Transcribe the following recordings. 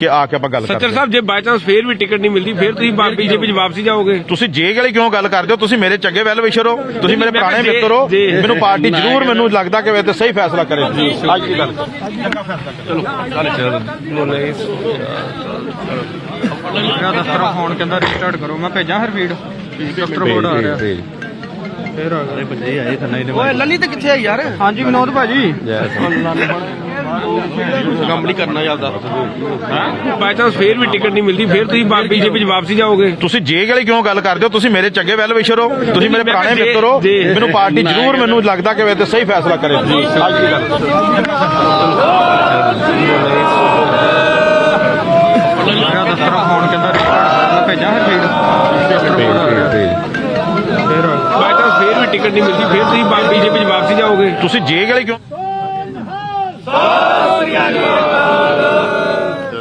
ਕਿ ਆ ਕੇ ਆਪਾਂ ਗੱਲ ਕਰਦੇ ਸੱਚਰ ਸਾਹਿਬ ਜੇ ਬਾਈ ਚਾਂਸ ਫੇਰ ਵੀ ਟਿਕਟ ਨਹੀਂ ਮਿਲਦੀ ਫਿਰ ਤੁਸੀਂ ਬੀਜੇਪੀ ਚ ਵਾਪਸੀ ਜਾਓਗੇ? ਤੁਸੀਂ ਜੇ ਵਾਲੀ ਕਿਉਂ ਗੱਲ ਕਰਦੇ ਹੋ? ਤੁਸੀਂ ਮੇਰੇ ਚੰਗੇ ਵੈਲ ਵਿਸ਼ਰ ਹੋ, ਤੁਸੀਂ ਮੇਰੇ ਪੁਰਾਣੇ ਮਿੱਤਰ ਹੋ। ਮੈਨੂੰ ਪਾਰਟੀ ਜ਼ਰੂਰ ਮੈਨੂੰ ਲੱਗਦਾ ਕਿ ਤੇ ਸਹੀ ਫੈਸਲਾ ਕਰੇਗੀ। ਅੱਜ ਦੀ ਗੱਲ ਮੇਰਾ ਦਫ਼ਤਰ ਫੋਨ ਕਹਿੰਦਾ ਰੀਸਟਾਰਟ ਕਰੋ, ਮੈਂ ਭੇਜਾਂ ਫਿਰ ਫੀਡ ਦਫ਼ਤਰ ਕੋਡ ਆ ਰਿਹਾ ਫਿਰ ਆ ਗਏ ਬੱਚੇ ਆਏ ਥੱਲੇ ਨੇ। ਓਏ ਲੱਲੀ ਤੇ ਕਿੱਥੇ ਆ ਯਾਰ? ਹਾਂਜੀ ਵਿਨੋਦ ਭਾਜੀ ਕੰਮ ਨਹੀਂ ਕਰਨਾ ਜਾਂਦਾ। ਬਾਈ ਚਾਂਸ ਫੇਰ ਵੀ ਟਿਕਟ ਨਹੀਂ ਮਿਲਦੀ ਫਿਰ ਤੁਸੀਂ ਬੀਜੇਪੀ ਚ ਵਾਪਸੀ ਜਾਓਗੇ? ਤੁਸੀਂ ਜੇ ਵਾਲੀ ਕਿਉਂ ਗੱਲ ਕਰਦੇ ਹੋ? ਤੁਸੀਂ ਮੇਰੇ ਚੰਗੇ ਵੈਲ ਵਿਸ਼ਰ ਹੋ, ਤੁਸੀਂ ਮੇਰੇ ਪੁਰਾਣੇ ਮਿੱਤਰ ਹੋ। ਮੈਨੂੰ ਪਾਰਟੀ ਜ਼ਰੂਰ ਮੈਨੂੰ ਲੱਗਦਾ ਕਿ ਤੇ ਸਹੀ ਫੈਸਲਾ ਕਰੇਗੀ। ਅੱਜ ਦੀ ਗੱਲ ਮੇਰਾ ਦਫ਼ਤਰ ਫੋਨ ਕਹਿੰਦਾ ਰੀਸਟਾਰਟ ਕਰੋ, ਮੈਂ ਭੇਜਾਂ ਫਿਰ ਫੀਡ ਦਫ਼ਤਰ ਕੋਡ ਆ ਰਿਹਾ ਫਿਰ ਆ ਗਏ। ਬਾਈ ਚਾਂਸ ਫੇਰ ਵੀ ਟਿਕਟ ਨਹੀਂ ਮਿਲਦੀ ਫਿਰ ਤੁਸੀਂ ਬੀਜੇਪੀ ਚ ਵਾਪਸੀ ਜਾਓਗੇ? ਤੁਸੀਂ ਜੇ ਵਾਲੀ ਕਿਉਂ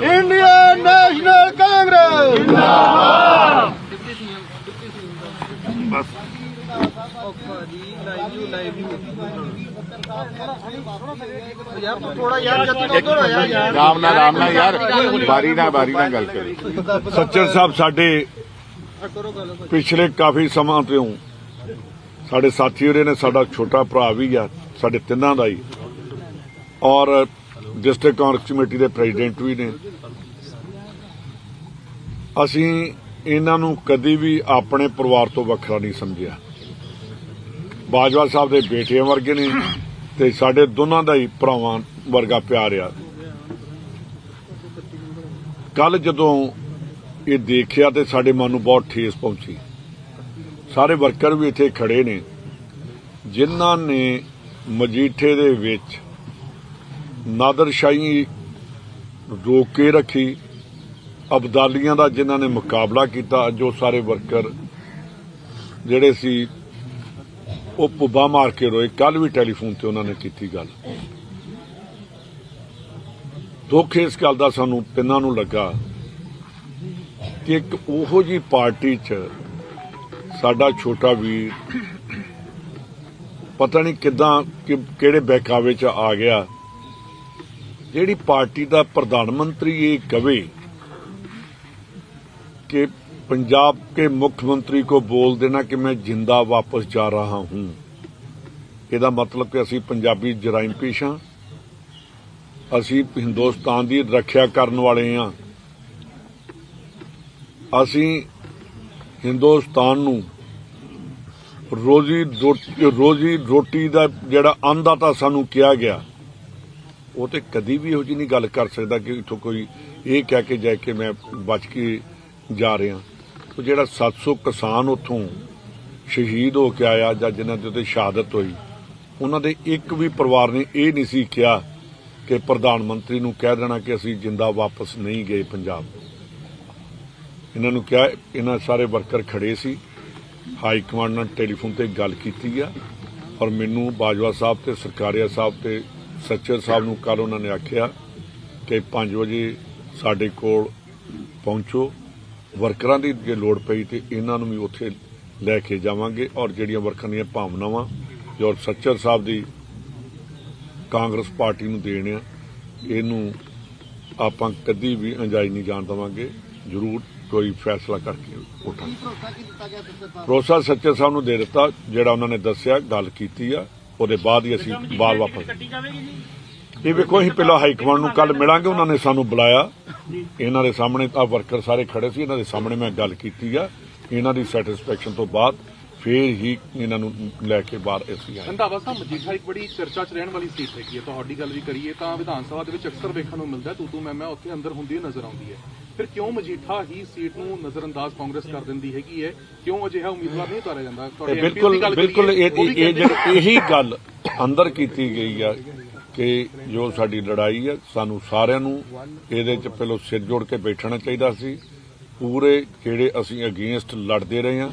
इंडियन नेशनल कांग्रेस राम ना यार बारी ना गल करी। सच्चर साहब साडे पिछले काफी समा तो साडे साथी होरे ने, साडा छोटा भरा भी आ साडे तिन्हां दा ही, और डिस्ट्रिक्ट कांग्रेस कमेटी के प्रेजिडेंट भी ने। असी इन्हां नूं कदी भी अपने परिवार तो वखरा नहीं समझिया। बाजवा साहब के बेटियां वर्गे ने ते साडे दोनों का ही भरावां वर्गा प्यार आ। कल जदों ये देखिया तो साडे मन नूं बहुत ठेस पहुंची। सारे वर्कर भी इत्थे खड़े ने जिन्हां ने मजीठे दे विच नादरशाही रोक के रखी, अबदालियां दा जिन्हां ने मुकाबला किया। जो सारे वर्कर जिहड़े सी वो पुब्बा मार के रोए। कल भी टैलीफोन ते उन्होंने की गल। दुख इस गल दा सानू तिन्हां नूं लगा कि एक ओहो जी पार्टी च साडा छोटा वीर पता नहीं किदां किहड़े बहकावे च आ गया। जिहड़ी पार्टी दा प्रधानमंत्री ये कहे कि पंजाब के मुख्यमंत्री को बोल देना कि मैं जिंदा वापस जा रहा हूं, ਇਹਦਾ मतलब कि असी पंजाबी जराइम पेश हाँ, असी हिंदुस्तान की रखिया करने वाले हाँ। असी हिंदुस्तान नूं रोजी रोटी का जिहड़ा अन्नदाता सानू किया गया, वो तो कदी भी इहो जी नहीं गल कर सकता कि इथों कोई ये कह के जाए कि मैं बच के जा रहा। तो जिहड़ा 700 किसान उतों शहीद हो के आया जां जिन्हां दे उत्ते शहादत हुई, उन्हां दे एक भी परिवार ने यह नहीं सी कहा कि प्रधानमंत्री नूं कह देना कि असीं जिंदा वापस नहीं गए पंजाब। इन्हां नूं क्या, इन्हां सारे वर्कर खड़े सी, हाई कमांड नाल टेलीफोन ते गल कीती आ, और मैनूं बाजवा साहब ते सरकारिया साहब ते सच्चर साहब नूं कल उन्होंने आख्या कि 5 बजे साडे कोल पहुंचो, वर्करां दी जे लोड़ पई ते इन्हां नूं भी उत्थे लैके जावांगे। और जिहड़ियां वर्करां दीयां भावनावां जो सच्चर साहब दी कांग्रेस पार्टी नूं देण आ, इहनूं आपां कदी भी अंजाई नहीं जाण देवांगे। जरूर कोई फैसला करके उठांगे। भरोसा सच्चर साहब नूं दे दित्ता, जिहड़ा उन्होंने दस्सिया गल कीती आ, ਉਹਦੇ ਬਾਅਦ ਹੀ ਅਸੀਂ ਬਾਹਰ ਵਾਪਸ। ਇਹ ਵੇਖੋ ਅਸੀਂ ਪਹਿਲਾਂ ਹਾਈ ਕਮਾਂਡ ਨੂੰ ਕੱਲ ਮਿਲਾਂਗੇ, ਉਹਨਾਂ ਨੇ ਸਾਨੂੰ ਬੁਲਾਇਆ, ਇਹਨਾਂ ਦੇ ਸਾਹਮਣੇ ਤਾਂ ਵਰਕਰ ਸਾਰੇ ਖੜੇ ਸੀ, ਇਹਨਾਂ ਦੇ ਸਾਹਮਣੇ ਮੈਂ ਗੱਲ ਕੀਤੀ ਆ। ਇਹਨਾਂ ਦੀ ਸੈਟੀਸਫੈਕਸ਼ਨ ਤੋਂ ਬਾਅਦ ਫਿਰ ਹੀ ਇਹਨਾਂ ਨੂੰ ਲੈ ਕੇ ਬਾਹਰ ਅਸੀਂ ਆਏ। ਰੰਧਾਵਾ ਸਾਹਿਬ, ਮਜੀਠਾ ਇੱਕ ਬੜੀ ਚਰਚਾ 'ਚ ਰਹਿਣ ਵਾਲੀ ਸੀਟ ਹੈਗੀ ਹੈ। ਤੁਹਾਡੀ ਗੱਲ ਵੀ ਕਰੀਏ ਤਾਂ ਵਿਧਾਨ ਸਭਾ ਦੇ ਵਿੱਚ ਅਕਸਰ ਵੇਖਣ ਨੂੰ ਮਿਲਦਾ ਤੂੰ ਮੈਂ ਉੱਥੇ ਅੰਦਰ ਹੁੰਦੀ ਨਜ਼ਰ ਆਉਂਦੀ ਹੈ। ਫਿਰ ਕਿਉਂ ਮਜੀਠਾ ਹੀ ਸੀਟ ਨੂੰ ਨਜ਼ਰਅੰਦਾਜ਼ ਕਾਂਗਰਸ ਕਰ ਦਿੰਦੀ ਹੈਗੀ ਹੈ? ਕਿਉਂ ਅਜਿਹਾ ਉਮੀਦਵਾਰ ਨਹੀਂ ਉਤਾਰਿਆ ਜਾਂਦਾ? ਬਿਲਕੁਲ ਇਹੀ ਗੱਲ ਅੰਦਰ ਕੀਤੀ ਗਈ ਆ ਕਿ ਜੋ ਸਾਡੀ ਲੜਾਈ ਹੈ, ਸਾਨੂੰ ਸਾਰਿਆਂ ਨੂੰ ਇਹਦੇ 'ਚ ਪਹਿਲਾਂ ਸਿਰ ਜੋੜ ਕੇ ਬੈਠਣਾ ਚਾਹੀਦਾ ਸੀ। ਪੂਰੇ ਜਿਹੜੇ ਅਸੀਂ ਅਗੇਂਸਟ ਲੜਦੇ ਰਹੇ ਹਾਂ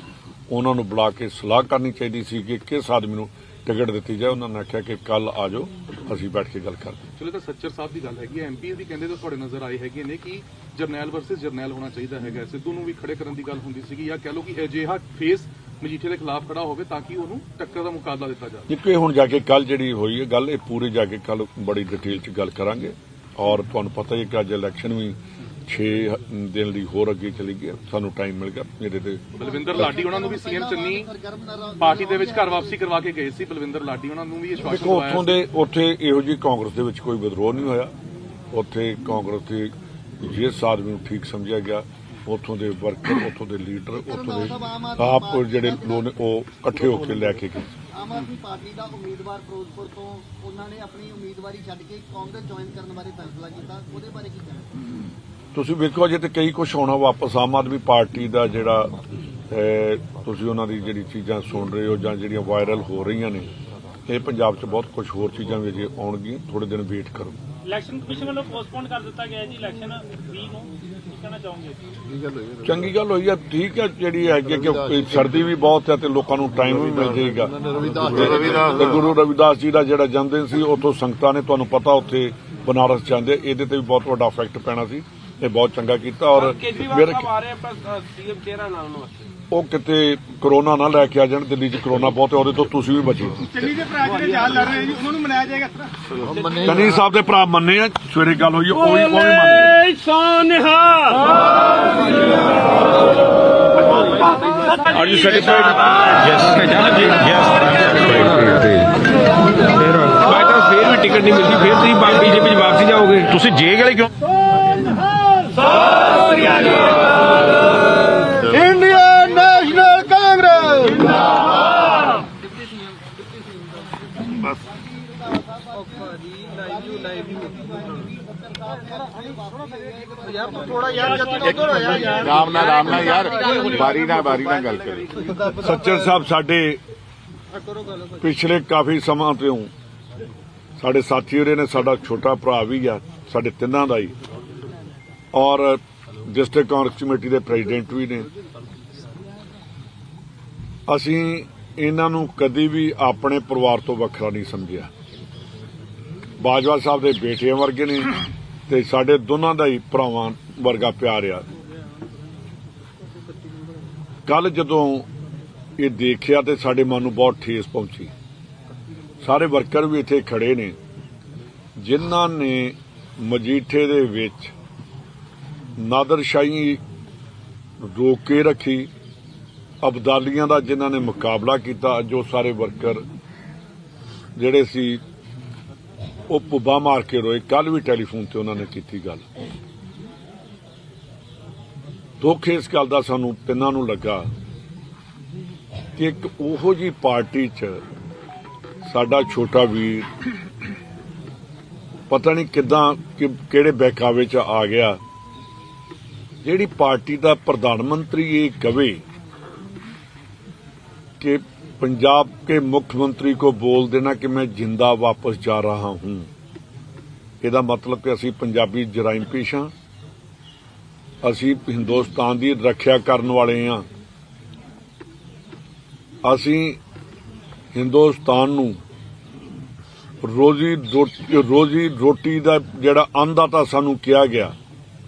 ਉਹਨਾਂ ਨੂੰ ਬੁਲਾ ਕੇ ਸਲਾਹ ਕਰਨੀ ਚਾਹੀਦੀ ਸੀ ਕਿ ਕਿਸ ਆਦਮੀ ਨੂੰ ਟਿਕਟ ਦਿੱਤੀ ਜਾਏ। ਉਹਨਾਂ ਨੇ ਆਖਿਆ ਕਿ ਕੱਲ ਆ ਜਾਓ, ਅਸੀਂ ਬੈਠ ਕੇ ਗੱਲ ਕਰਦੇ। ਚਲੋ ਤਾਂ ਸੱਚਰ ਸਾਹਿਬ ਦੀ ਗੱਲ ਹੈਗੀ ਹੈ, ਐਮਪੀ ਵੀ ਕਹਿੰਦੇ ਤਾਂ ਤੁਹਾਡੇ ਨਜ਼ਰ ਆਏ ਹੈਗੇ ਨੇ ਕਿ ਜਰਨੈਲ ਵਰਸਸ ਜਰਨੈਲ ਹੋਣਾ ਚਾਹੀਦਾ ਹੈਗਾ। ਸਿੱਧੂ ਨੂੰ ਵੀ ਖੜੇ ਕਰਨ ਦੀ ਗੱਲ ਹੁੰਦੀ ਸੀਗੀ, ਜਾਂ ਕਹਿ ਲਓ ਕਿ ਅਜਿਹਾ ਫੇਸ ਮਜੀਠੇ ਦੇ ਖਿਲਾਫ ਖੜਾ ਹੋਵੇ ਤਾਂ ਕਿ ਉਹਨੂੰ ਟੱਕਰ ਦਾ ਮੁਕਾਬਲਾ ਦਿੱਤਾ ਜਾਵੇ। ਜਿੱਕੇ ਹੁਣ ਜਾ ਕੇ ਕੱਲ ਜਿਹੜੀ ਹੋਈ ਹੈ ਗੱਲ, ਇਹ ਪੂਰੀ ਜਾ ਕੇ ਕੱਲ ਬੜੀ ਡਿਟੇਲ 'ਚ ਗੱਲ ਕਰਾਂਗੇ। ਔਰ ਤੁਹਾਨੂੰ ਪਤਾ ਹੀ ਕਿ ਅੱਜ ਇਲੈਕਸ਼ਨ ਵੀ 6 ਦਿਨ ਲਈ ਹੋਰ ਅੱਗੇ ਚਲੀ ਗਿਆ। ਸਾਨੂੰ ਟਾਈਮ ਮਿਲ ਗਿਆ। ਮੇਰੇ ਤੇ ਬਲਵਿੰਦਰ ਲਾਡੀ ਉਹਨਾਂ ਨੂੰ ਵੀ ਸੀਐਮ ਚੰਨੀ ਪਾਰਟੀ ਦੇ ਵਿੱਚ ਘਰ ਵਾਪਸੀ ਕਰਵਾ ਕੇ ਗਏ ਸੀ। ਬਲਵਿੰਦਰ ਲਾਡੀ ਉਹਨਾਂ ਨੂੰ ਵੀ ਆਸ਼ਵਾਸਨ ਦੇਖੋ ਦਵਾਇਆ ਉੱਥੋਂ ਦੇ ਉੱਥੇ ਇਹੋ ਜਿਹੀ ਕਾਂਗਰਸ ਦੇ ਵਿੱਚ ਕੋਈ ਵਿਦਰੋਹ ਨਹੀਂ ਹੋਇਆ। ਉੱਥੇ ਕਾਂਗਰਸ ਦੇ ਜਿਸ ਆਦਮੀ ਨੂੰ ਠੀਕ ਸਮਝਿਆ ਗਿਆ, ਉੱਥੋਂ ਦੇ ਵਰਕਰ, ਉੱਥੋਂ ਦੇ ਲੀਡਰ, ਉੱਥੋਂ ਦੇ ਆਪ ਜਿਹੜੇ ਲੋਕ ਨੇ ਉਹ ਇਕੱਠੇ ਹੋ ਕੇ ਲੈ ਕੇ ਗਏ। ਆਮ ਆਦਮੀ ਪਾਰਟੀ ਦਾ ਉਮੀਦਵਾਰ ਫਿਰੋਜ਼ਪੁਰ ਤੋਂ ਉਹਨਾਂ ਨੇ ਆਪਣੀ ਉਮੀਦਵਾਰੀ ਛੱਡ ਕੇ ਕਾਂਗਰਸ ਜੁਆਇਨ ਕਰਨ ਬਾਰੇ ਫੈਸਲਾ ਕੀਤਾ, ਉਹਦੇ ਬਾਰੇ ਕੀ ਕਹਿਣਾ? ਤੁਸੀਂ ਵੇਖੋ ਅਜੇ ਤੇ ਕਈ ਕੁਝ ਹੋਣਾ ਵਾਪਸ। ਆਮ ਆਦਮੀ ਪਾਰਟੀ ਦਾ ਜਿਹੜਾ ਤੁਸੀਂ ਉਹਨਾਂ ਦੀ ਜਿਹੜੀ ਚੀਜ਼ਾਂ ਸੁਣ ਰਹੇ ਹੋ ਜਾਂ ਜਿਹੜੀਆਂ ਵਾਇਰਲ ਹੋ ਰਹੀਆਂ ਨੇ, ਇਹ ਪੰਜਾਬ 'ਚ ਬਹੁਤ ਕੁਝ ਹੋਰ ਚੀਜ਼ਾਂ ਵੀ ਅਜੇ ਆਉਣਗੀਆਂ। ਥੋੜੇ ਦਿਨ ਵੇਟ ਕਰੋ। ਇਲੈਕਸ਼ਨ ਕਮਿਸ਼ਨ ਵੱਲੋਂ ਪੋਸਟਪੋਨ ਕਰ ਦਿੱਤਾ ਗਿਆ ਜੀ ਇਲੈਕਸ਼ਨ 20 ਨੂੰ, ਕੀ ਕਹਿਣਾ ਚਾਹੋਗੇ? ਚੰਗੀ ਗੱਲ ਹੋਈ ਆ। ਠੀਕ ਹੈ, ਜਿਹੜੀ ਹੈਗੀ ਕਿ ਸਰਦੀ ਵੀ ਬਹੁਤ ਹੈ ਤੇ ਲੋਕਾਂ ਨੂੰ ਟਾਈਮ ਵੀ ਮਿਲ ਜਾਏਗਾ। ਤੇ ਗੁਰੂ ਰਵਿਦਾਸ ਜੀ ਦਾ ਜਿਹੜਾ ਜਨਮਦਿਨ ਸੀ, ਉੱਥੋਂ ਸੰਗਤਾਂ ਨੇ ਤੁਹਾਨੂੰ ਪਤਾ ਉੱਥੇ ਬਨਾਰਸ ਜਾਂਦੇ, ਇਹਦੇ ਤੇ ਵੀ ਬਹੁਤ ਵੱਡਾ ਇਫੈਕਟ ਪੈਣਾ ਸੀ। ਇਹ ਬਹੁਤ ਚੰਗਾ ਕੀਤਾ। ਔਰ ਕੇਜਰੀਵਾਲ ਸਾਹਿਬ ਆ ਰਹੇ ਆਪਾਂ ਸੀਐਮ ਚਿਹਰਾ ਨਾਲ ਨੂੰ ਉਹ ਕਿਤੇ ਕਰੋਨਾ ਨਾ ਲੈ ਕੇ ਆ ਜਾਣ। ਦਿੱਲੀ 'ਚ ਕਰੋਨਾ ਬਹੁਤ ਹੈ, ਉਹਦੇ ਤੋਂ ਤੁਸੀਂ ਵੀ ਬਚੋ। ਚੰਨੀ ਦੇ ਭਰਾ ਜਿਹੜੇ ਜਾਲ ਲੜ ਰਹੇ ਜੀ, ਉਹਨਾਂ ਨੂੰ ਮਨਾਇਆ ਜਾਏਗਾ ਇਸ ਤਰ੍ਹਾਂ? ਚੰਨੀ ਸਾਹਿਬ ਦੇ ਭਰਾ ਮੰਨੇ ਆ, ਸਵੇਰੇ ਗੱਲ ਹੋਈ, ਉਹ ਵੀ ਮੰਨੇ। Are you satisfied? Yes. By chance ਫੇਰ ਵੀ ਟਿਕਟ ਨਹੀਂ ਮਿਲਦੀ, ਫੇਰ ਤੁਸੀਂ ਬੀਜੇਪੀ 'ਚ ਵਾਪਸੀ ਜਾਓਗੇ? ਤੁਸੀਂ ਜੇ ਗਲੇ ਕਿਉਂ? ਇੰਡੀਅਨ ਨੈਸ਼ਨਲ ਕਾਂਗਰਸ ਰਾਮ ਨਾਲ ਯਾਰ ਬਾਰੀ ਨਾਲ ਗੱਲ ਕਰੇ। ਸੱਚਰ ਸਾਹਿਬ ਸਾਡੇ ਪਿਛਲੇ ਕਾਫੀ ਸਮਾਂ ਤੋਂ ਸਾਡੇ ਸਾਥੀ ਹੋਰੇ ਨੇ, ਸਾਡਾ ਛੋਟਾ ਭਰਾ ਵੀ ਆ, ਸਾਡੇ ਤਿੰਨਾਂ ਦਾ ਹੀ, ਔਰ ਡਿਸਟ੍ਰਿਕਟ ਕਾਂਗਰਸ ਕਮੇਟੀ ਦੇ ਪ੍ਰੈਜ਼ੀਡੈਂਟ ਵੀ ਨੇ। ਅਸੀਂ ਇਹਨਾਂ ਨੂੰ ਕਦੀ ਵੀ ਆਪਣੇ ਪਰਿਵਾਰ ਤੋਂ ਵੱਖਰਾ ਨਹੀਂ ਸਮਝਿਆ। ਬਾਜਵਾ ਸਾਹਿਬ ਦੇ ਬੇਟਿਆਂ ਵਰਗੇ ਨੇ ਤੇ ਸਾਡੇ ਦੋਨਾਂ ਦਾ ਹੀ ਭਰਾਵਾਂ ਵਰਗਾ ਪਿਆਰ ਆ। ਕੱਲ ਜਦੋਂ ਇਹ ਦੇਖਿਆ ਤੇ ਸਾਡੇ ਮਨ ਨੂੰ ਬਹੁਤ ਠੇਸ ਪਹੁੰਚੀ। ਸਾਰੇ ਵਰਕਰ ਵੀ ਇੱਥੇ ਖੜੇ ਨੇ ਜਿਨ੍ਹਾਂ ਨੇ ਮਜੀਠੇ ਦੇ ਵਿੱਚ ਨਾਦਰਸ਼ਾਹੀ ਰੋਕ ਕੇ ਰੱਖੀ, ਅਬਦਾਲੀਆਂ ਦਾ ਜਿਨ੍ਹਾਂ ਨੇ ਮੁਕਾਬਲਾ ਕੀਤਾ। ਜੋ ਸਾਰੇ ਵਰਕਰ ਜਿਹੜੇ ਸੀ ਉਹ ਪੁੱਬਾ ਮਾਰ ਕੇ ਰੋਏ। ਕੱਲ ਵੀ ਟੈਲੀਫੋਨ ਤੇ ਉਹਨਾਂ ਨੇ ਕੀਤੀ ਗੱਲ। ਦੁੱਖ ਇਸ ਗੱਲ ਦਾ ਸਾਨੂੰ ਤਿੰਨਾਂ ਨੂੰ ਲੱਗਾ ਕਿ ਇੱਕ ਉਹੋ ਜਿਹੀ ਪਾਰਟੀ 'ਚ ਸਾਡਾ ਛੋਟਾ ਵੀਰ ਪਤਾ ਨਹੀਂ ਕਿੱਦਾਂ ਕਿਹੜੇ ਬਹਿਕਾਵੇ 'ਚ ਆ ਗਿਆ, ਜਿਹੜੀ ਪਾਰਟੀ ਦਾ ਪ੍ਰਧਾਨ ਮੰਤਰੀ ਇਹ ਕਵੇ कि पंजाब के मुख्यमंत्री को बोल देना कि मैं जिंदा वापस जा रहा हूं। ਇਹਦਾ मतलब कि ਅਸੀਂ पंजाबी जराइम पेश हाँ, ਅਸੀਂ हिंदुस्तान की रक्षा करने वाले हाँ। ਅਸੀਂ हिंदुस्तान ਨੂੰ रोजी रोटी ਦਾ ਜਿਹੜਾ ਅੰਨਦਾਤਾ ਸਾਨੂੰ ਕਿਹਾ ਗਿਆ,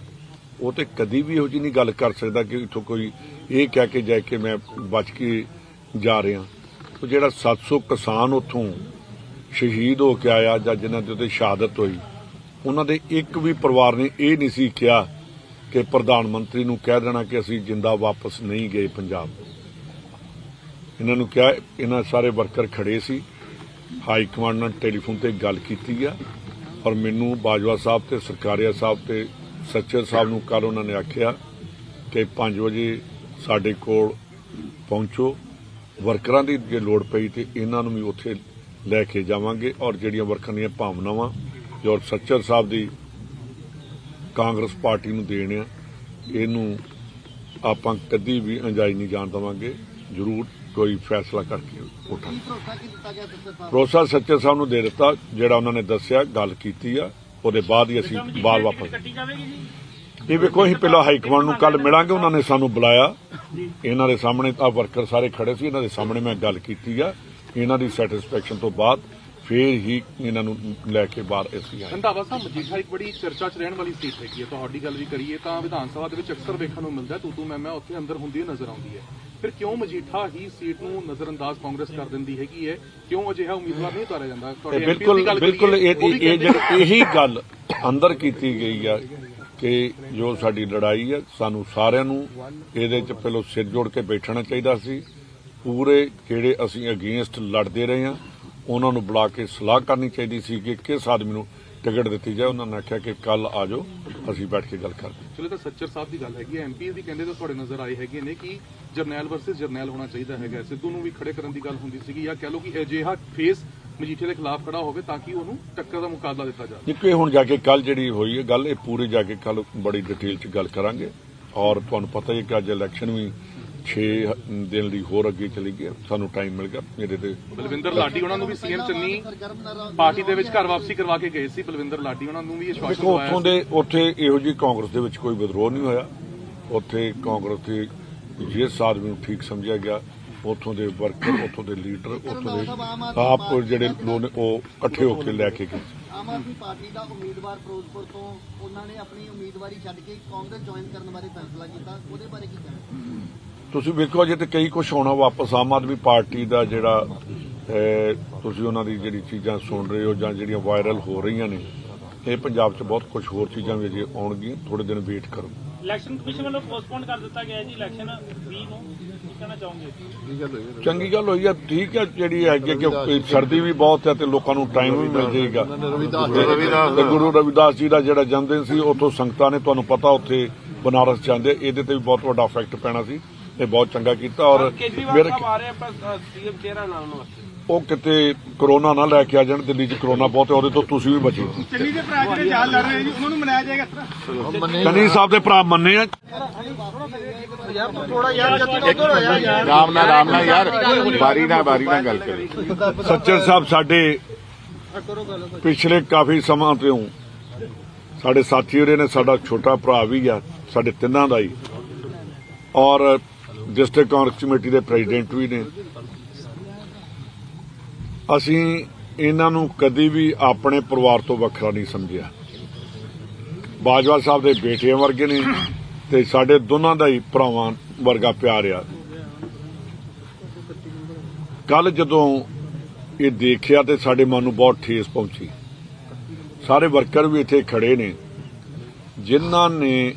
ਉਹ ਤੇ ਕਦੀ ਵੀ ਇਹੋ ਜਿਹੀ ਨਹੀਂ ਗੱਲ ਕਰ ਸਕਦਾ ਕਿ ਇਥੋਂ ਕੋਈ ਇਹ ਕਹਿ ਕੇ ਜਾਏ ਕਿ ਮੈਂ ਬਚ ਕੇ ਜਾ ਰਿਹਾ। ਉਹ ਜਿਹੜਾ 700 ਕਿਸਾਨ ਉੱਥੋਂ ਸ਼ਹੀਦ ਹੋ ਕੇ ਆਇਆ ਜਾਂ ਜਿਨ੍ਹਾਂ ਦੇ ਉੱਤੇ ਸ਼ਹਾਦਤ ਹੋਈ, ਉਹਨਾਂ ਦੇ ਇੱਕ ਵੀ ਪਰਿਵਾਰ ਨੇ ਇਹ ਨਹੀਂ ਸੀ ਕਿਹਾ ਕਿ ਪ੍ਰਧਾਨ ਮੰਤਰੀ ਨੂੰ ਕਹਿ ਦੇਣਾ ਕਿ ਅਸੀਂ ਜਿੰਦਾ ਵਾਪਸ ਨਹੀਂ ਗਏ ਪੰਜਾਬ। ਇਹਨਾਂ ਨੂੰ ਕਿਹਾ, ਇਹਨਾਂ ਸਾਰੇ ਵਰਕਰ ਖੜੇ ਸੀ, ਹਾਈ ਕਮਾਂਡ ਨਾਲ ਟੈਲੀਫੋਨ ਤੇ ਗੱਲ ਕੀਤੀ ਆ ਔਰ ਮੈਨੂੰ ਬਾਜਵਾ ਸਾਹਿਬ ਤੇ ਸਰਕਾਰੀਆ ਸਾਹਿਬ ਤੇ ਸੱਚਰ ਸਾਹਿਬ ਨੂੰ ਕੱਲ ਉਹਨਾਂ ਨੇ ਆਖਿਆ ਕਿ 5 ਵਜੇ ਸਾਡੇ ਕੋਲ ਪਹੁੰਚੋ, ਵਰਕਰਾਂ ਦੀ ਜੇ ਲੋੜ ਪਈ ਤੇ ਇਹਨਾਂ ਨੂੰ ਵੀ ਉੱਥੇ ਲੈ ਕੇ ਜਾਵਾਂਗੇ। ਔਰ ਜਿਹੜੀਆਂ ਵਰਕਰਾਂ ਦੀਆਂ ਭਾਵਨਾਵਾਂ ਜੋ ਸੱਚਰ ਸਾਹਿਬ ਦੀ ਕਾਂਗਰਸ ਪਾਰਟੀ ਨੂੰ ਦੇਣ ਆ, ਇਹਨੂੰ ਆਪਾਂ ਕਦੀ ਵੀ ਅੰਜਾਈ ਨਹੀਂ ਜਾਣ ਦੇਵਾਂਗੇ। ਜ਼ਰੂਰ ਕੋਈ ਫੈਸਲਾ ਕਰਕੇ ਉਠਾਂਗੇ। ਭਰੋਸਾ ਸੱਚਰ ਸਾਹਿਬ ਨੂੰ ਦੇ ਦਿੱਤਾ, ਜਿਹੜਾ ਉਹਨਾਂ ਨੇ ਦੱਸਿਆ, ਗੱਲ ਕੀਤੀ ਆ, ਉਹਦੇ ਬਾਅਦ ਹੀ ਅਸੀਂ ਬਾਹਰ ਵਾਪਸ। ਇਹ ਵੇਖੋ, ਅਸੀਂ ਪਹਿਲਾਂ ਹਾਈ ਕਮਾਂਡ ਨੂੰ ਕੱਲ ਮਿਲਾਂਗੇ, ਉਹਨਾਂ ਨੇ ਸਾਨੂੰ ਬੁਲਾਇਆ, ਇਹਨਾਂ ਦੇ ਸਾਹਮਣੇ ਆ ਵਰਕਰ ਸਾਰੇ ਖੜੇ ਸੀ, ਇਹਨਾਂ ਦੇ ਸਾਹਮਣੇ ਮੈਂ ਗੱਲ ਕੀਤੀ ਆ। ਇਹਨਾਂ ਦੀ ਸੈਟੀਸਫੈਕਸ਼ਨ ਤੋਂ ਬਾਅਦ ਫੇਰ ਹੀ ਇਹਨਾਂ ਨੂੰ ਲੈ ਕੇ ਬਾਹਰ ਅਸੀਂ ਆਏ। ਰੰਧਾਵਾ ਸਾਹਿਬ, ਮਜੀਠਾ ਇੱਕ ਬੜੀ ਚਰਚਾ 'ਚ ਰਹਿਣ ਵਾਲੀ ਸੀਟ ਹੈਗੀ ਹੈ। ਤੁਹਾਡੀ ਗੱਲ ਵੀ ਕਰੀਏ ਤਾਂ ਵਿਧਾਨ ਸਭਾ ਦੇ ਵਿੱਚ ਅਕਸਰ ਵੇਖਣ ਨੂੰ ਮਿਲਦਾ ਤੂੰ ਮੈਂ ਉੱਥੇ ਅੰਦਰ ਹੁੰਦੀ ਨਜ਼ਰ ਆਉਂਦੀ ਹੈ। ਫਿਰ ਕਿਉਂ ਮਜੀਠਾ ਹੀ ਸੀਟ ਨੂੰ ਨਜ਼ਰਅੰਦਾਜ਼ ਕਾਂਗਰਸ ਕਰ ਦਿੰਦੀ ਹੈਗੀ ਹੈ? ਕਿਉਂ ਅਜਿਹਾ ਉਮੀਦਵਾਰ ਨਹੀਂ ਉਤਾਰਿਆ ਜਾਂਦਾ? ਬਿਲਕੁਲ ਇਹੀ ਗੱਲ ਅੰਦਰ ਕੀਤੀ ਗਈ ਆ ਕਿ ਜੋ ਸਾਡੀ ਲੜਾਈ ਹੈ ਸਾਨੂੰ ਸਾਰਿਆਂ ਨੂੰ ਇਹਦੇ 'ਚ ਪਹਿਲਾਂ ਸਿਰ ਜੋੜ ਕੇ ਬੈਠਣਾ ਚਾਹੀਦਾ ਸੀ। ਪੂਰੇ ਜਿਹੜੇ ਅਸੀਂ ਅਗੇਂਸਟ ਲੜਦੇ ਰਹੇ ਹਾਂ ਉਹਨਾਂ ਨੂੰ ਬੁਲਾ ਕੇ ਸਲਾਹ ਕਰਨੀ ਚਾਹੀਦੀ ਸੀ ਕਿ ਕਿਸ ਆਦਮੀ ਨੂੰ ਟਿਕਟ ਦਿੱਤੀ ਜਾਏ। ਉਹਨਾਂ ਨੇ ਆਖਿਆ ਕਿ ਕੱਲ ਆ ਜਾਓ, ਅਸੀਂ ਬੈਠ ਕੇ ਗੱਲ ਕਰਦੇ। ਚਲੋ ਤਾਂ ਸੱਚਰ ਸਾਹਿਬ ਦੀ ਗੱਲ ਹੈਗੀ ਹੈ, ਐਮਪੀ ਦੀ ਕਹਿੰਦੇ ਤਾਂ ਤੁਹਾਡੇ ਨਜ਼ਰ ਆਏ ਹੈਗੇ ਨੇ ਕਿ ਜਰਨੈਲ ਵਰਸਸ ਜਰਨੈਲ ਹੋਣਾ ਚਾਹੀਦਾ ਹੈਗਾ। ਸਿੱਧੂ ਨੂੰ ਵੀ ਖੜੇ ਕਰਨ ਦੀ ਗੱਲ ਹੁੰਦੀ ਸੀਗੀ, ਜਾਂ ਕਹਿ ਲਓ ਕਿ ਅਜਿਹਾ ਫੇਸ ਮਜੀਠੀਆ ਦੇ ਖਿਲਾਫ ਖੜਾ ਹੋਵੇ ਤਾਂ ਕਿ ਉਹਨੂੰ ਟੱਕਰ ਦਾ ਮੁਕਾਬਲਾ ਦਿੱਤਾ ਜਾਵੇ। ਦੇਖੋ ਇਹ ਹੁਣ ਜਾ ਕੇ ਕੱਲ ਜਿਹੜੀ ਹੋਈ ਹੈ ਗੱਲ, ਇਹ ਪੂਰੀ ਜਾ ਕੇ ਕੱਲ ਬੜੀ ਡਿਟੇਲ 'ਚ ਗੱਲ ਕਰਾਂਗੇ। ਔਰ ਤੁਹਾਨੂੰ ਪਤਾ ਹੀ ਕਿ ਅੱਜ ਇਲੈਕਸ਼ਨ ਵੀ 6 ਦਿਨ ਲਈ ਹੋਰ ਅੱਗੇ ਚਲੀ ਗਈ, ਸਾਨੂੰ ਟਾਈਮ ਮਿਲ ਗਿਆ ਇਹਦੇ ਤੇ। ਬਲਵਿੰਦਰ ਲਾਡੀ ਉਹਨਾਂ ਨੂੰ ਵੀ ਸੀਐਮ ਚੰਨੀ ਪਾਰਟੀ ਦੇ ਵਿੱਚ ਘਰ ਵਾਪਸੀ ਕਰਵਾ ਕੇ ਗਏ ਸੀ। ਬਲਵਿੰਦਰ ਲਾਡੀ ਉਹਨਾਂ ਨੂੰ ਵੀ ਆਸ਼ਵਾਸਨ ਦੇਖੋ ਦਵਾਇਆ। ਉੱਥੇ ਇਹੋ ਜਿਹੀ ਕਾਂਗਰਸ ਦੇ ਵਿੱਚ ਕੋਈ ਵਿਦਰੋਹ ਨਹੀਂ ਹੋਇਆ। ਉੱਥੇ ਕਾਂਗਰਸ ਦੇ ਜਿਸ ਆਦਮੀ ਨੂੰ ਠੀਕ ਸਮਝਿਆ ਗਿਆ, ਉੱਥੋਂ ਦੇ ਵਰਕਰ, ਉੱਥੋਂ ਦੇ ਲੀਡਰ, ਉੱਥੋਂ ਦੇ ਆਪ ਜਿਹੜੇ ਲੋਕ ਨੇ ਉਹ ਇਕੱਠੇ ਹੋ ਕੇ ਲੈ ਕੇ ਗਏ। ਆਮ ਆਦਮੀ ਪਾਰਟੀ ਦਾ ਉਮੀਦਵਾਰ ਫਿਰੋਜ਼ਪੁਰ ਤੋਂ ਉਹਨਾਂ ਨੇ ਆਪਣੀ ਉਮੀਦਵਾਰੀ ਛੱਡ ਕੇ ਕਾਂਗਰਸ ਜੁਆਇਨ ਕਰਨ ਬਾਰੇ ਫੈਸਲਾ ਕੀਤਾ, ਉਹਦੇ ਬਾਰੇ ਕੀ ਕਹਿਣਾ? ਤੁਸੀਂ ਵੇਖੋ ਅਜੇ ਤੇ ਕਈ ਕੁਝ ਹੋਣਾ ਵਾਪਸ। ਆਮ ਆਦਮੀ ਪਾਰਟੀ ਦਾ ਜਿਹੜਾ ਤੁਸੀਂ ਉਹਨਾਂ ਦੀ ਜਿਹੜੀ ਚੀਜ਼ਾਂ ਸੁਣ ਰਹੇ ਹੋ ਜਾਂ ਜਿਹੜੀਆਂ ਵਾਇਰਲ ਹੋ ਰਹੀਆਂ ਨੇ, ਇਹ ਪੰਜਾਬ 'ਚ ਬਹੁਤ ਕੁਝ ਹੋਰ ਚੀਜ਼ਾਂ ਵੀ ਅਜੇ ਆਉਣਗੀਆਂ। ਥੋੜੇ ਦਿਨ ਵੇਟ ਕਰੋ। ਇਲੈਕਸ਼ਨ ਕਮਿਸ਼ਨ ਵੱਲੋਂ ਪੋਸਟਪੋਨ ਕਰ ਦਿੱਤਾ ਗਿਆ ਜੀ ਇਲੈਕਸ਼ਨ 20 ਨੂੰ, ਕੀ ਕਹਿਣਾ ਚਾਹੋਗੇ? ਚੰਗੀ ਗੱਲ ਹੋਈ ਹੈ, ਠੀਕ ਹੈ। ਜਿਹੜੀ ਹੈਗੀ ਕਿ ਸਰਦੀ ਵੀ ਬਹੁਤ ਹੈ ਤੇ ਲੋਕਾਂ ਨੂੰ ਟਾਈਮ ਵੀ ਮਿਲ ਜਾਏਗਾ। ਤੇ ਗੁਰੂ ਰਵਿਦਾਸ ਜੀ ਦਾ ਜਿਹੜਾ ਜਨਮਦਿਨ ਸੀ, ਉੱਥੋਂ ਸੰਗਤਾਂ ਨੇ ਤੁਹਾਨੂੰ ਪਤਾ ਉੱਥੇ ਬਨਾਰਸ ਜਾਂਦੇ, ਇਹਦੇ ਤੇ ਵੀ ਬਹੁਤ ਵੱਡਾ ਇਫੈਕਟ ਪੈਣਾ ਸੀ। ਇਹ ਬਹੁਤ ਚੰਗਾ ਕੀਤਾ। ਔਰ ਮੇਰੇ ਉਹ ਕਿਤੇ ਕਰੋਨਾ ਨਾ ਲੈ ਕੇ ਆ ਜਾਣ, ਦਿੱਲੀ 'ਚ ਕਰੋਨਾ ਬਹੁਤ ਹੈ, ਉਹਦੇ ਤੋਂ ਤੁਸੀਂ ਵੀ ਬਚੋ। ਚੰਨੀ ਦੇ ਭਰਾ ਜਿਹੜੇ ਜਾਲ ਲੜ ਰਹੇ ਜੀ, ਉਹਨਾਂ ਨੂੰ ਮਨਾਇਆ ਜਾਏਗਾ ਇਸ ਤਰ੍ਹਾਂ? ਚੰਨੀ ਸਾਹਿਬ ਦੇ ਭਰਾ ਮੰਨੇ ਆ। ਰਾਮ ਨਾਲ ਯਾਰ, ਬਾਰੀ ਨਾਲ ਗੱਲ ਕਰੋ। ਸੱਚਰ ਸਾਹਿਬ ਸਾਡੇ ਪਿਛਲੇ ਕਾਫੀ ਸਮਾਂ ਤੋਂ ਸਾਡੇ ਸਾਥੀ ਹੋਰੇ ਨੇ, ਸਾਡਾ ਛੋਟਾ ਭਰਾ ਵੀ ਆ ਸਾਡੇ ਤਿੰਨਾਂ ਦਾ ਹੀ, ਔਰ ਡਿਸਟ੍ਰਿਕਟ ਕਾਂਗਰਸ ਕਮੇਟੀ ਦੇ ਪ੍ਰੈਜ਼ੀਡੈਂਟ ਵੀ ਨੇ। ਅਸੀਂ ਇਹਨਾਂ ਨੂੰ ਕਦੀ ਵੀ ਆਪਣੇ ਪਰਿਵਾਰ ਤੋਂ ਵੱਖਰਾ ਨਹੀਂ ਸਮਝਿਆ। ਬਾਜਵਾ ਸਾਹਿਬ ਦੇ ਬੇਟਿਆਂ ਵਰਗੇ ਨੇ ਤੇ ਸਾਡੇ ਦੋਨਾਂ ਦਾ ਹੀ ਭਰਾਵਾਂ ਵਰਗਾ ਪਿਆਰ ਆ। ਕੱਲ ਜਦੋਂ ਇਹ ਦੇਖਿਆ ਤੇ ਸਾਡੇ ਮਨ ਨੂੰ ਬਹੁਤ ਠੇਸ ਪਹੁੰਚੀ। ਸਾਰੇ ਵਰਕਰ ਵੀ ਇੱਥੇ ਖੜੇ ਨੇ ਜਿਨ੍ਹਾਂ ਨੇ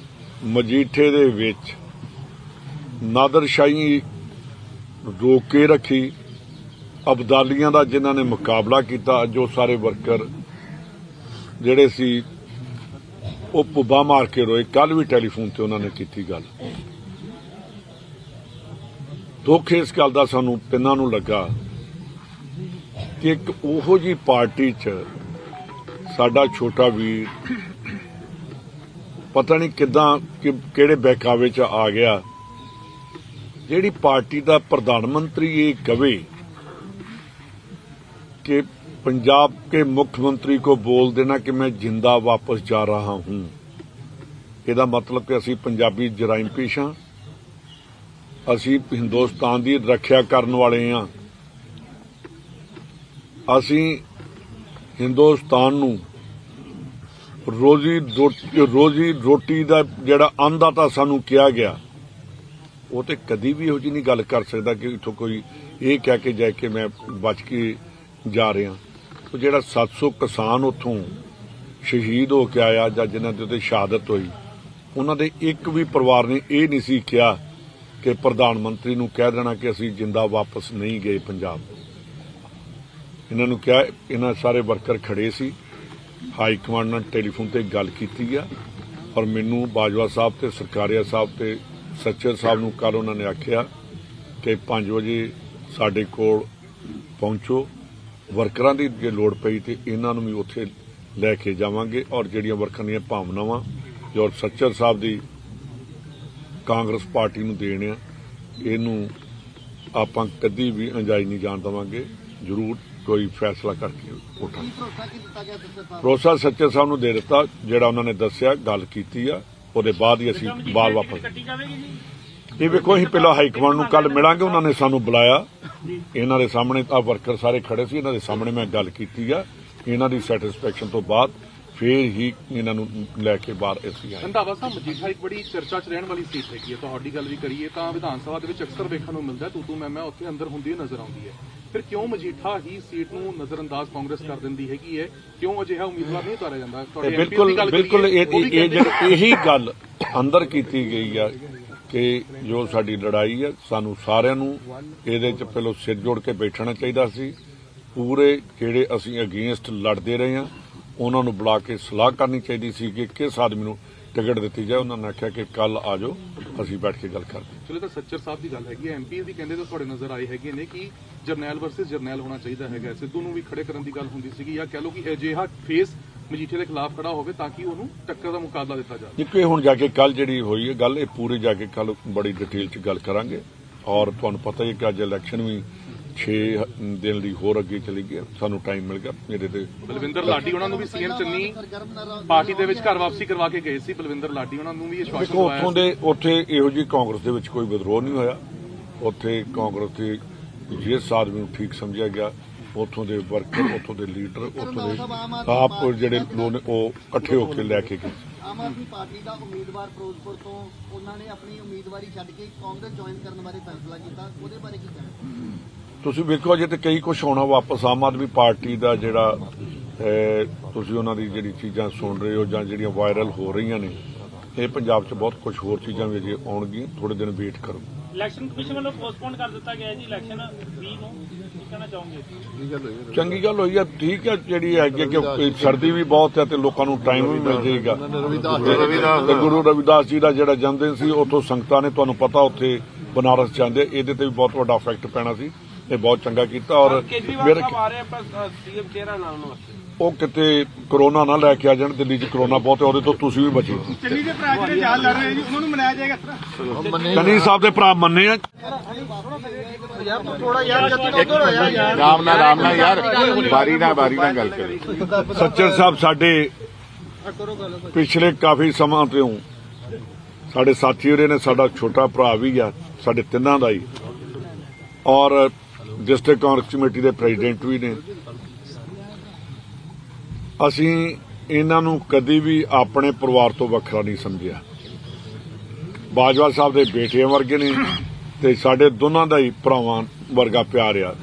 ਮਜੀਠੇ ਦੇ ਵਿੱਚ ਨਾਦਰਸ਼ਾਹੀ ਰੋਕ ਕੇ ਰੱਖੀ, ਅਬਦਾਲੀਆਂ ਦਾ ਜਿਨ੍ਹਾਂ ਨੇ ਮੁਕਾਬਲਾ ਕੀਤਾ। ਜੋ ਸਾਰੇ ਵਰਕਰ ਜਿਹੜੇ ਸੀ ਉਹ ਪੁੱਬਾ ਮਾਰ ਕੇ ਰੋਏ। ਕੱਲ ਵੀ ਟੈਲੀਫੋਨ ਤੇ ਉਹਨਾਂ ਨੇ ਕੀਤੀ ਗੱਲ। ਦੁੱਖ ਇਸ ਗੱਲ ਦਾ ਸਾਨੂੰ ਤਿੰਨਾਂ ਨੂੰ ਲੱਗਾ ਕਿ ਇੱਕ ਉਹੋ ਜਿਹੀ ਪਾਰਟੀ 'ਚ ਸਾਡਾ ਛੋਟਾ ਵੀਰ ਪਤਾ ਨਹੀਂ ਕਿੱਦਾਂ ਕਿਹੜੇ ਬਹਿਕਾਵੇ 'ਚ ਆ ਗਿਆ। ਜਿਹੜੀ ਪਾਰਟੀ ਦਾ ਪ੍ਰਧਾਨ ਮੰਤਰੀ ਇਹ ਕਵੇ कि पंजाब के मुख्यमंत्री को बोल देना कि मैं जिंदा वापस जा रहा हूं, ਇਹਦਾ मतलब कि ਅਸੀਂ पंजाबी जराइम पेश हाँ, ਅਸੀਂ हिंदुस्तान की रक्षा करने वाले हाँ। ਅਸੀਂ हिंदुस्तान ਨੂੰ रोजी रोटी ਦਾ ਜਿਹੜਾ ਅੰਨਦਾਤਾ ਸਾਨੂੰ ਕਿਹਾ ਗਿਆ, ਉਹ ਤੇ ਕਦੀ ਵੀ ਇਹੋ ਜਿਹੀ ਨਹੀਂ ਗੱਲ ਕਰ ਸਕਦਾ ਕਿ ਇੱਥੋਂ ਕੋਈ ਇਹ ਕਹਿ ਕੇ ਜਾਏ ਕਿ ਮੈਂ ਬਚ ਕੇ ਜਾ ਰਿਹਾ। तो ਜਿਹੜਾ 700 ਕਿਸਾਨ ਉੱਥੋਂ ਸ਼ਹੀਦ ਹੋ ਕੇ ਆਇਆ ਜਾਂ ਜਿਨ੍ਹਾਂ ਦੇ ਉੱਤੇ ਸ਼ਹਾਦਤ ਹੋਈ, ਉਹਨਾਂ ਦੇ ਇੱਕ ਵੀ ਪਰਿਵਾਰ ਨੇ ਇਹ ਨਹੀਂ ਸੀ ਕਿਹਾ ਕਿ ਪ੍ਰਧਾਨ ਮੰਤਰੀ ਨੂੰ ਕਹਿ ਦੇਣਾ ਕਿ ਅਸੀਂ ਜਿੰਦਾ ਵਾਪਸ ਨਹੀਂ ਗਏ ਪੰਜਾਬ। ਇਹਨਾਂ ਨੂੰ ਕਿਹਾ, ਇਹਨਾਂ ਸਾਰੇ ਵਰਕਰ ਖੜੇ ਸੀ, ਹਾਈ ਕਮਾਂਡ ਨਾਲ ਟੈਲੀਫੋਨ ਤੇ ਗੱਲ ਕੀਤੀ ਆ। ਔਰ ਮੈਨੂੰ ਬਾਜਵਾ ਸਾਹਿਬ ਤੇ ਸਰਕਾਰੀਆ ਸਾਹਿਬ ਤੇ ਸੱਚਰ ਸਾਹਿਬ ਨੂੰ ਕੱਲ ਉਹਨਾਂ ਨੇ ਆਖਿਆ ਕਿ 5 ਵਜੇ ਸਾਡੇ ਕੋਲ ਪਹੁੰਚੋ। ਵਰਕਰਾਂ ਦੀ ਜੇ ਲੋੜ ਪਈ ਤੇ ਇਹਨਾਂ ਨੂੰ ਵੀ ਉੱਥੇ ਲੈ ਕੇ ਜਾਵਾਂਗੇ। ਔਰ ਜਿਹੜੀਆਂ ਵਰਕਰਾਂ ਦੀਆਂ ਭਾਵਨਾਵਾਂ ਜੋ ਸੱਚਰ ਸਾਹਿਬ ਦੀ ਕਾਂਗਰਸ ਪਾਰਟੀ ਨੂੰ ਦੇਣ ਆ, ਇਹਨੂੰ ਆਪਾਂ ਕਦੀ ਵੀ ਅੰਜਾਈ ਨਹੀਂ ਜਾਣ ਦੇਵਾਂਗੇ। ਜ਼ਰੂਰ ਕੋਈ ਫੈਸਲਾ ਕਰਕੇ ਉਠਾਂਗੇ। ਭਰੋਸਾ ਸੱਚਰ ਸਾਹਿਬ ਨੂੰ ਦੇ ਦਿੱਤਾ, ਜਿਹੜਾ ਉਹਨਾਂ ਨੇ ਦੱਸਿਆ, ਗੱਲ ਕੀਤੀ ਆ, ਉਹਦੇ ਬਾਅਦ ਹੀ ਅਸੀਂ ਬਾਹਰ ਵਾਪਸ। ਇਹ ਵੇਖੋ, ਅਸੀਂ ਪਹਿਲਾਂ ਹਾਈ ਕਮਾਂਡ ਨੂੰ ਕੱਲ ਮਿਲਾਂਗੇ। ਉਹਨਾਂ ਨੇ ਸਾਨੂੰ ਬੁਲਾਇਆ, ਇਹਨਾਂ ਦੇ ਸਾਹਮਣੇ ਆ ਵਰਕਰ ਸਾਰੇ ਖੜੇ ਸੀ, ਇਹਨਾਂ ਦੇ ਸਾਹਮਣੇ ਮੈਂ ਗੱਲ ਕੀਤੀ ਆ। ਇਹਨਾਂ ਦੀ ਸੈਟੀਸਫੈਕਸ਼ਨ ਤੋਂ ਬਾਅਦ ਫੇਰ ਹੀ ਇਹਨਾਂ ਨੂੰ ਲੈ ਕੇ ਬਾਹਰ ਅਸੀਂ ਆਏ। ਰੰਧਾਵਾ ਸਾਹਿਬ, ਮਜੀਠਾ ਇੱਕ ਬੜੀ ਚਰਚਾ 'ਚ ਰਹਿਣ ਵਾਲੀ ਸੀਟ ਹੈਗੀ ਹੈ। ਤੁਹਾਡੀ ਗੱਲ ਵੀ ਕਰੀਏ ਤਾਂ ਵਿਧਾਨ ਸਭਾ ਦੇ ਵਿੱਚ ਅਕਸਰ ਵੇਖਣ ਨੂੰ ਮਿਲਦਾ ਤੂੰ ਮੈਂ ਉੱਥੇ ਅੰਦਰ ਹੁੰਦੀ ਨਜ਼ਰ ਆਉਂਦੀ ਹੈ। ਫਿਰ ਕਿਉਂ ਮਜੀਠਾ ਹੀ ਸੀਟ ਨੂੰ ਨਜ਼ਰਅੰਦਾਜ਼ ਕਾਂਗਰਸ ਕਰ ਦਿੰਦੀ ਹੈਗੀ ਹੈ? ਕਿਉਂ ਅਜਿਹਾ ਉਮੀਦਵਾਰ ਨਹੀਂ ਉਤਾਰਿਆ ਜਾਂਦਾ? ਤੁਹਾਡੇ ਬਿਲਕੁਲ ਇਹੀ ਗੱਲ ਅੰਦਰ ਕੀਤੀ ਗਈ ਆ ਕਿ ਜੋ ਸਾਡੀ ਲੜਾਈ ਹੈ ਸਾਨੂੰ ਸਾਰਿਆਂ ਨੂੰ ਇਹਦੇ 'ਚ ਪਹਿਲਾਂ ਸਿਰ ਜੋੜ ਕੇ ਬੈਠਣਾ ਚਾਹੀਦਾ ਸੀ। ਪੂਰੇ ਜਿਹੜੇ ਅਸੀਂ ਅਗੇਂਸਟ ਲੜਦੇ ਰਹੇ ਹਾਂ ਉਹਨਾਂ ਨੂੰ ਬੁਲਾ ਕੇ ਸਲਾਹ ਕਰਨੀ ਚਾਹੀਦੀ ਸੀ ਕਿ ਕਿਸ ਆਦਮੀ ਨੂੰ ਟਿਕਟ ਦਿੱਤੀ ਜਾਏ। ਉਹਨਾਂ ਨੇ ਆਖਿਆ ਕਿ ਕੱਲ ਆ ਜਾਓ, ਅਸੀਂ ਬੈਠ ਕੇ ਗੱਲ ਕਰਦੇ ਹਾਂ। ਚਲੋ ਤਾਂ ਸੱਚਰ ਸਾਹਿਬ ਦੀ ਗੱਲ ਹੈਗੀ ਹੈ, ਐਮਪੀਜ਼ ਦੀ ਕਹਿੰਦੇ ਤਾਂ ਤੁਹਾਡੇ ਨਜ਼ਰ ਆਏ ਹੈਗੇ ਨੇ ਕਿ ਜਰਨੈਲ ਵਰਸਸ ਜਰਨੈਲ ਹੋਣਾ ਚਾਹੀਦਾ ਹੈਗਾ। ਸਿੱਧੂ ਨੂੰ ਵੀ ਖੜੇ ਕਰਨ ਦੀ ਗੱਲ ਹੁੰਦੀ ਸੀਗੀ, ਜਾਂ ਕਹਿ ਲਓ ਕਿ ਅਜਿਹਾ ਫੇਸ ਮਜੀਠੇ ਦੇ ਖਿਲਾਫ ਖੜਾ ਹੋਵੇ ਤਾਂ ਕਿ ਉਹਨੂੰ ਟੱਕਰ ਦਾ ਮੁਕਾਬਲਾ ਦਿੱਤਾ ਜਾਵੇ। ਦੇਖੋ ਇਹ ਹੁਣ ਜਾ ਕੇ ਕੱਲ ਜਿਹੜੀ ਹੋਈ ਹੈ ਗੱਲ, ਇਹ ਪੂਰੀ ਜਾ ਕੇ ਕੱਲ ਬੜੀ ਡਿਟੇਲ 'ਚ ਗੱਲ ਕਰਾਂਗੇ। ਔਰ ਤੁਹਾਨੂੰ ਪਤਾ ਹੀ ਕਿ ਅੱਜ ਇਲੈਕਸ਼ਨ ਵੀ 6 ਦਿਨ ਲਈ ਹੋਰ ਅੱਗੇ ਚਲੀ ਗਈ, ਸਾਨੂੰ ਟਾਈਮ ਮਿਲ ਗਿਆ। ਮੇਰੇ ਤੇ ਬਲਵਿੰਦਰ ਲਾਡੀ ਉਹਨਾਂ ਨੂੰ ਵੀ ਸੀਐਮ ਚੰਨੀ ਪਾਰਟੀ ਦੇ ਵਿੱਚ ਘਰ ਵਾਪਸੀ ਕਰਵਾ ਕੇ ਗਏ ਸੀ। ਬਲਵਿੰਦਰ ਲਾਡੀ ਉਹਨਾਂ ਨੂੰ ਵੀ ਆਸ਼ਵਾਸਨ ਦਵਾਇਆ। ਉੱਥੇ ਇਹੋ ਜਿਹੀ ਕਾਂਗਰਸ ਦੇ ਵਿੱਚ ਕੋਈ ਵਿਦਰੋਹ ਨਹੀਂ ਹੋਇਆ। ਉੱਥੇ ਕਾਂਗਰਸ ਦੇ ਜਿਸ ਆਦਮੀ ਨੂੰ ਠੀਕ ਸਮਝਿਆ ਗਿਆ, ਉੱਥੋਂ ਦੇ ਵਰਕਰ, ਉੱਥੋਂ ਦੇ ਲੀਡਰ, ਉੱਥੋਂ ਦੇ ਆਪ ਜਿਹੜੇ ਲੋਕ ਨੇ ਉਹ ਇਕੱਠੇ ਹੋ ਕੇ ਲੈ ਕੇ ਗਏ। ਆਮ ਆਦਮੀ ਪਾਰਟੀ ਦਾ ਉਮੀਦਵਾਰ ਫਿਰੋਜ਼ਪੁਰ ਤੋਂ ਉਹਨਾਂ ਨੇ ਆਪਣੀ ਉਮੀਦਵਾਰੀ ਛੱਡ ਕੇ ਕਾਂਗਰਸ ਜੁਆਇਨ ਕਰਨ ਬਾਰੇ ਫੈਸਲਾ ਕੀਤਾ, ਉਹਦੇ ਬਾਰੇ ਕੀ ਕਹਿਣਾ? ਤੁਸੀਂ ਵੇਖੋ ਅਜੇ ਤੇ ਕਈ ਕੁਝ ਹੋਣਾ ਵਾਪਸ। ਆਮ ਆਦਮੀ ਪਾਰਟੀ ਦਾ ਜਿਹੜਾ ਤੁਸੀਂ ਉਹਨਾਂ ਦੀ ਜਿਹੜੀ ਚੀਜ਼ਾਂ ਸੁਣ ਰਹੇ ਹੋ ਜਾਂ ਜਿਹੜੀਆਂ ਵਾਇਰਲ ਹੋ ਰਹੀਆਂ ਨੇ, ਇਹ ਪੰਜਾਬ 'ਚ ਬਹੁਤ ਕੁਝ ਹੋਰ ਚੀਜ਼ਾਂ ਵੀ ਅਜੇ ਆਉਣਗੀਆਂ। ਥੋੜੇ ਦਿਨ ਵੇਟ ਕਰੋ। ਇਲੈਕਸ਼ਨ ਕਮਿਸ਼ਨ ਵੱਲੋਂ ਪੋਸਟਪੋਨ ਕਰ ਦਿੱਤਾ ਗਿਆ ਜੀ ਇਲੈਕਸ਼ਨ 20 ਨੂੰ, ਕੀ ਕਹਿਣਾ ਚਾਹੋਗੇ? ਚੰਗੀ ਗੱਲ ਹੋਈ ਹੈ, ਠੀਕ ਹੈ। ਜਿਹੜੀ ਹੈਗੀ ਕਿ ਸਰਦੀ ਵੀ ਬਹੁਤ ਹੈ ਤੇ ਲੋਕਾਂ ਨੂੰ ਟਾਈਮ ਵੀ ਮਿਲ ਜਾਏਗਾ। ਤੇ ਗੁਰੂ ਰਵਿਦਾਸ ਜੀ ਦਾ ਜਿਹੜਾ ਜਨਮਦਿਨ ਸੀ, ਉੱਥੋਂ ਸੰਗਤਾਂ ਨੇ ਤੁਹਾਨੂੰ ਪਤਾ ਉੱਥੇ ਬਨਾਰਸ ਜਾਂਦੇ, ਇਹਦੇ ਤੇ ਵੀ ਬਹੁਤ ਵੱਡਾ ਇਫੈਕਟ ਪੈਣਾ ਸੀ। ਇਹ ਬਹੁਤ ਚੰਗਾ ਕੀਤਾ। ਔਰ ਉਹ ਕਿਤੇ ਕਰੋਨਾ ਨਾ ਲੈ ਕੇ ਆ ਜਾਣ, ਦਿੱਲੀ 'ਚ ਕਰੋਨਾ ਬਹੁਤ ਹੈ, ਉਹਦੇ ਤੋਂ ਤੁਸੀਂ ਵੀ ਬਚੋ। ਚੰਨੀ ਦੇ ਭਰਾ ਜਿਹੜੇ ਜਾਲ ਲੜ ਰਹੇ ਜੀ, ਉਹਨਾਂ ਨੂੰ ਮਨਾਇਆ ਜਾਏਗਾ। ਚੰਨੀ ਸਾਹਿਬ ਦੇ ਭਰਾ ਮੰਨੇ ਆ। ਰਾਮ ਨਾਲ ਯਾਰ, ਬਾਰੀ ਨਾਲ ਗੱਲ ਕਰੋ। ਸੱਚਰ ਸਾਹਿਬ ਸਾਡੇ ਪਿਛਲੇ ਕਾਫੀ ਸਮਾਂ ਤੋਂ ਸਾਡੇ ਸਾਥੀ ਹੋਰੇ ਨੇ, ਸਾਡਾ ਛੋਟਾ ਭਰਾ ਵੀ ਆ ਸਾਡੇ ਤਿੰਨਾਂ ਦਾ ਹੀ, ਔਰ ਡਿਸਟ੍ਰਿਕਟ ਕਾਂਗਰਸ ਕਮੇਟੀ ਦੇ ਪ੍ਰੈਜ਼ੀਡੈਂਟ ਵੀ ਨੇ। ਅਸੀਂ ਇਹਨਾਂ ਨੂੰ ਕਦੀ ਵੀ ਆਪਣੇ ਪਰਿਵਾਰ ਤੋਂ ਵੱਖਰਾ ਨਹੀਂ ਸਮਝਿਆ। ਬਾਜਵਾ ਸਾਹਿਬ ਦੇ ਬੇਟਿਆਂ ਵਰਗੇ ਨੇ ਤੇ ਸਾਡੇ ਦੋਨਾਂ ਦਾ ਹੀ ਭਰਾਵਾਂ ਵਰਗਾ ਪਿਆਰ ਆ।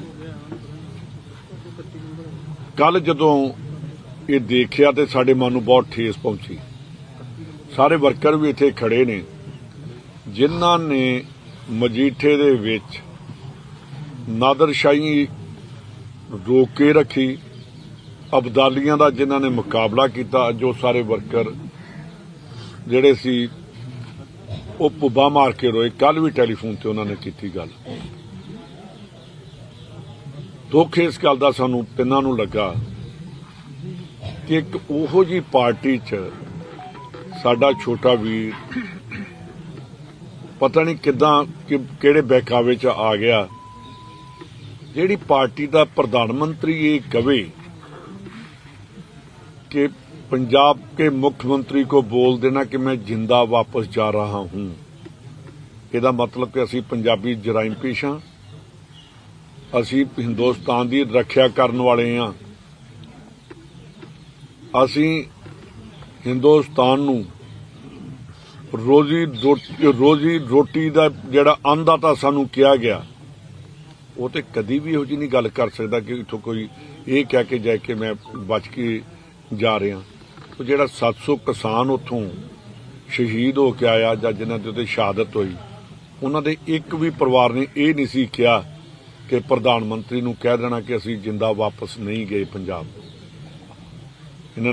ਕੱਲ ਜਦੋਂ ਇਹ ਦੇਖਿਆ ਤੇ ਸਾਡੇ ਮਨ ਨੂੰ ਬਹੁਤ ਠੇਸ ਪਹੁੰਚੀ। ਸਾਰੇ ਵਰਕਰ ਵੀ ਇੱਥੇ ਖੜੇ ਨੇ ਜਿਨ੍ਹਾਂ ਨੇ ਮਜੀਠੇ ਦੇ ਵਿੱਚ ਨਾਦਰਸ਼ਾਹੀ ਰੋਕ ਕੇ ਰੱਖੀ, ਅਬਦਾਲੀਆਂ ਦਾ ਜਿਨ੍ਹਾਂ ਨੇ ਮੁਕਾਬਲਾ ਕੀਤਾ। ਜੋ ਸਾਰੇ ਵਰਕਰ ਜਿਹੜੇ ਸੀ ਉਹ ਪੁੱਬਾ ਮਾਰ ਕੇ ਰੋਏ। ਕੱਲ ਵੀ ਟੈਲੀਫੋਨ ਤੇ ਉਹਨਾਂ ਨੇ ਕੀਤੀ ਗੱਲ। ਦੁੱਖ ਇਸ ਗੱਲ ਦਾ ਸਾਨੂੰ ਤਿੰਨਾਂ ਨੂੰ ਲੱਗਾ ਕਿ ਇੱਕ ਉਹੋ ਜਿਹੀ ਪਾਰਟੀ 'ਚ ਸਾਡਾ ਛੋਟਾ ਵੀਰ ਪਤਾ ਨਹੀਂ ਕਿੱਦਾਂ ਕਿਹੜੇ ਬਹਿਕਾਵੇ 'ਚ ਆ ਗਿਆ, ਜਿਹੜੀ ਪਾਰਟੀ ਦਾ ਪ੍ਰਧਾਨ ਮੰਤਰੀ ਇਹ ਕਵੇ कि पंजाब के मुख्यमंत्री को बोल देना कि मैं जिंदा वापस जा रहा हूं, ਇਹਦਾ मतलब कि ਅਸੀਂ पंजाबी जराइम पेश हाँ, ਅਸੀਂ हिंदुस्तान की रक्षा करने वाले हाँ। ਅਸੀਂ हिंदुस्तान ਨੂੰ रोजी रोटी ਦਾ ਜਿਹੜਾ ਅੰਨਦਾਤਾ ਸਾਨੂੰ ਕਿਹਾ ਗਿਆ, ਉਹ ਤੇ ਕਦੀ ਵੀ ਇਹੋ ਜਿਹੀ ਨਹੀਂ ਗੱਲ ਕਰ ਸਕਦਾ ਕਿ ਇੱਥੋਂ ਕੋਈ ਇਹ ਕਹਿ ਕੇ ਜਾਏ ਕਿ ਮੈਂ ਬਚ ਕੇ ਜਾ ਰਿਹਾ। ਉਹ ਜਿਹੜਾ 700 ਕਿਸਾਨ ਉੱਥੋਂ ਸ਼ਹੀਦ ਹੋ ਕੇ ਆਇਆ ਜਾਂ ਜਿਨ੍ਹਾਂ ਦੇ ਉੱਤੇ ਸ਼ਹਾਦਤ ਹੋਈ, ਉਹਨਾਂ ਦੇ ਇੱਕ ਵੀ ਪਰਿਵਾਰ ਨੇ ਇਹ ਨਹੀਂ ਸੀ ਕਿਹਾ ਕਿ ਪ੍ਰਧਾਨ ਮੰਤਰੀ ਨੂੰ ਕਹਿ ਦੇਣਾ ਕਿ ਅਸੀਂ ਜਿੰਦਾ ਵਾਪਸ ਨਹੀਂ ਗਏ ਪੰਜਾਬ।